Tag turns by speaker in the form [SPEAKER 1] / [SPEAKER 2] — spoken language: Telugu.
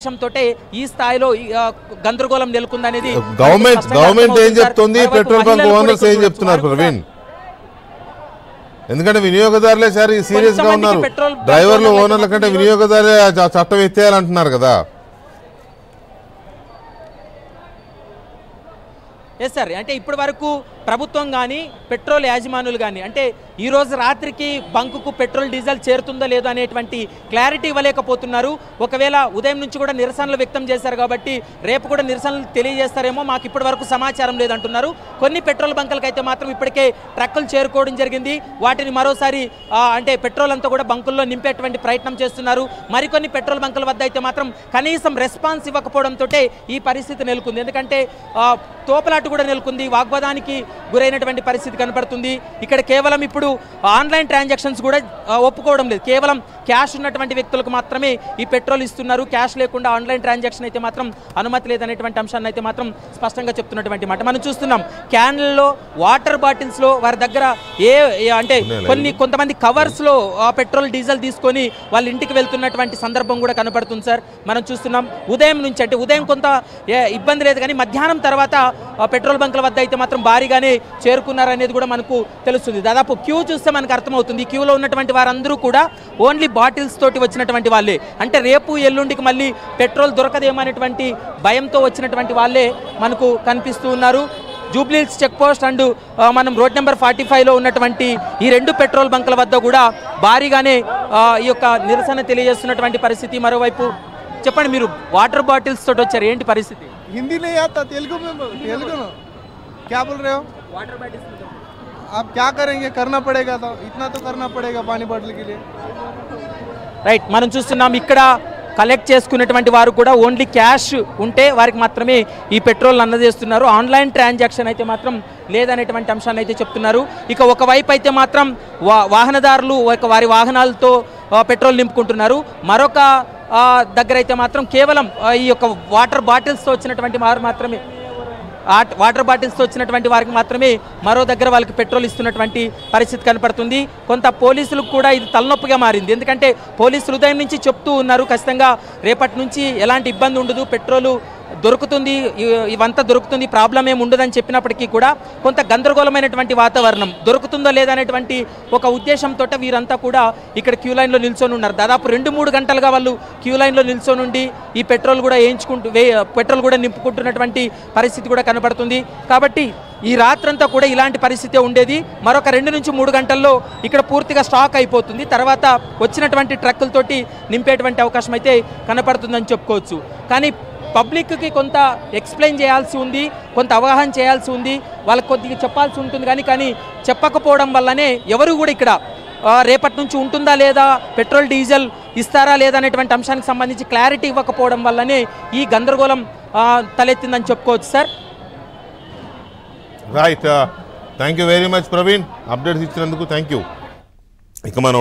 [SPEAKER 1] తోటే ఈ స్థాయిలో గందరగోళం నెలకొందనేది
[SPEAKER 2] గవర్నమెంట్ ఏం చెప్తుంది, పెట్రోల్ బంక్ ఓనర్స్ ఏం చెప్తున్నారు ప్రవీణ్? ఎందుకంటే వినియోగదారులే సార్ సీరియస్ గా ఉన్నారు. డ్రైవర్లు ఓనర్ల కంటే వినియోగదారులే చట్టం ఎత్తేయాలంటున్నారు కదా.
[SPEAKER 1] ఎస్ సార్, అంటే ఇప్పటి వరకు ప్రభుత్వం కానీ పెట్రోల్ యాజమానులు కానీ అంటే ఈరోజు రాత్రికి బంకుకు పెట్రోల్ డీజిల్ చేరుతుందో లేదో అనేటువంటి క్లారిటీ ఇవ్వలేకపోతున్నారు. ఒకవేళ ఉదయం నుంచి కూడా నిరసనలు వ్యక్తం చేశారు కాబట్టి రేపు కూడా నిరసనలు తెలియజేస్తారేమో, మాకు ఇప్పటి వరకు సమాచారం లేదంటున్నారు. కొన్ని పెట్రోల్ బంకులకు అయితే మాత్రం ఇప్పటికే ట్రక్కులు చేరుకోవడం జరిగింది. వాటిని మరోసారి అంటే పెట్రోల్ అంతా కూడా బంకుల్లో నింపేటువంటి ప్రయత్నం చేస్తున్నారు. మరికొన్ని పెట్రోల్ బంకుల వద్ద అయితే మాత్రం కనీసం రెస్పాన్స్ ఇవ్వకపోవడంతో ఈ పరిస్థితి నెలకొంది. ఎందుకంటే తోపలాట కూడా నెలకొంది, వాగ్వాదానికి గురైనటువంటి పరిస్థితి కనపడుతుంది. ఇక్కడ కేవలం ఇప్పుడు ఆన్లైన్ ట్రాన్సాక్షన్స్ కూడా ఒప్పుకోవడం లేదు. కేవలం క్యాష్ ఉన్నటువంటి వ్యక్తులకు మాత్రమే ఈ పెట్రోల్ ఇస్తున్నారు. క్యాష్ లేకుండా ఆన్లైన్ ట్రాన్సాక్షన్ అయితే మాత్రం అనుమతి లేదనేటువంటి అంశాన్ని అయితే మాత్రం స్పష్టంగా చెప్తున్నటువంటి మాట మనం చూస్తున్నాం. క్యాన్లలో, వాటర్ బాటిల్స్లో వారి దగ్గర అంటే కొంతమంది కవర్స్లో పెట్రోల్ డీజిల్ తీసుకొని వాళ్ళ ఇంటికి వెళ్తున్నటువంటి సందర్భం కూడా కనపడుతుంది సార్. మనం చూస్తున్నాం ఉదయం నుంచి, అంటే ఉదయం కొంత ఇబ్బంది లేదు కానీ మధ్యాహ్నం తర్వాత పెట్రోల్ బంకుల వద్ద అయితే మాత్రం భారీగానే చేరుకున్నారనేది కూడా మనకు తెలుస్తుంది. దాదాపు క్యూ చూస్తే మనకు అర్థమవుతుంది. క్యూలో ఉన్నటువంటి వారందరూ కూడా ఓన్లీ బాటిల్స్ తోటి వచ్చినటువంటి వాళ్ళే, అంటే రేపు ఎల్లుండికి మళ్ళీ పెట్రోల్ దొరకదేమనేటువంటి భయంతో వచ్చినటువంటి వాళ్ళే మనకు కనిపిస్తూ ఉన్నారు. జూబ్లీహిల్స్ చెక్ పోస్ట్ అండ్ మనం రోడ్ నెంబర్ 45లో ఉన్నటువంటి ఈ రెండు పెట్రోల్ బంకుల వద్ద కూడా భారీగానే ఈ యొక్క నిరసన తెలియజేస్తున్నటువంటి పరిస్థితి. మరోవైపు చెప్పండి, మీరు వాటర్ బాటిల్స్ తోటి వచ్చారు, ఏంటి పరిస్థితి?
[SPEAKER 3] हिंदी नहीं आता, तेलुगु में तेलुगु ना क्या बोल रहे हो?
[SPEAKER 1] वाटर बॉटल्स
[SPEAKER 3] आप क्या करेंगे? करना पड़ेगा, तो इतना तो करना पड़ेगा पानी बॉटल के लिए.
[SPEAKER 1] రైట్, మనం చూస్తున్నాం ఇక్కడ కలెక్ట్ చేసుకున్నటువంటి వారు కూడా ఓన్లీ క్యాష్ ఉంటే వారికి మాత్రమే ఈ పెట్రోల్ అందజేస్తున్నారు. ఆన్లైన్ ట్రాన్సాక్షన్ అయితే మాత్రం లేదనేటువంటి అంశాన్ని అయితే చెప్తున్నారు. ఇక ఒకవైపు అయితే మాత్రం వాహనదారులు వారి వాహనాలతో పెట్రోల్ నింపుకుంటున్నారు. మరొక దగ్గర అయితే మాత్రం కేవలం ఈ యొక్క వాటర్ బాటిల్స్తో వచ్చినటువంటి వారు మాత్రమే వారికి మాత్రమే మరో దగ్గర వాళ్ళకి పెట్రోల్ ఇస్తున్నటువంటి పరిస్థితి కనపడుతుంది. కొంత పోలీసులకు కూడా ఇది తలనొప్పిగా మారింది. ఎందుకంటే పోలీసులు ఉదయం నుంచి చెప్తూ ఉన్నారు ఖచ్చితంగా రేపటి నుంచి ఎలాంటి ఇబ్బంది ఉండదు, పెట్రోలు దొరుకుతుంది, ఇవంతా దొరుకుతుంది, ప్రాబ్లం ఏమి ఉండదని చెప్పినప్పటికీ కూడా కొంత గందరగోళమైనటువంటి వాతావరణం, దొరుకుతుందో లేదనేటువంటి ఒక ఉద్దేశంతో వీరంతా కూడా ఇక్కడ క్యూ లైన్లో నిల్చొని ఉన్నారు. దాదాపు 2-3 గంటలుగా వాళ్ళు క్యూ లైన్లో నిల్చొని ఉండి ఈ పెట్రోల్ కూడా పెట్రోల్ కూడా నింపుకుంటున్నటువంటి పరిస్థితి కూడా కనబడుతుంది. కాబట్టి ఈ రాత్రంతా కూడా ఇలాంటి పరిస్థితే ఉండేది. మరొక 2-3 గంటల్లో ఇక్కడ పూర్తిగా స్టాక్ అయిపోతుంది. తర్వాత వచ్చినటువంటి ట్రక్కులతోటి నింపేటువంటి అవకాశం అయితే కనపడుతుందని చెప్పుకోవచ్చు. కానీ పబ్లిక్కి కొంత ఎక్స్ప్లెయిన్ చేయాల్సి ఉంది, కొంత అవగాహన చేయాల్సి ఉంది, వాళ్ళకి కొద్దిగా చెప్పాల్సి ఉంటుంది. కానీ చెప్పకపోవడం వల్లనే ఎవరు కూడా ఇక్కడ రేపటి నుంచి ఉంటుందా లేదా, పెట్రోల్ డీజిల్ ఇస్తారా లేదా అనేటువంటి అంశానికి సంబంధించి క్లారిటీ ఇవ్వకపోవడం వల్లనే ఈ గందరగోళం తలెత్తిందని చెప్పుకోవచ్చు sir.
[SPEAKER 2] Right, thank you very much Praveen, updates ఇచ్చినందుకు థ్యాంక్ యూ. ఇక మనం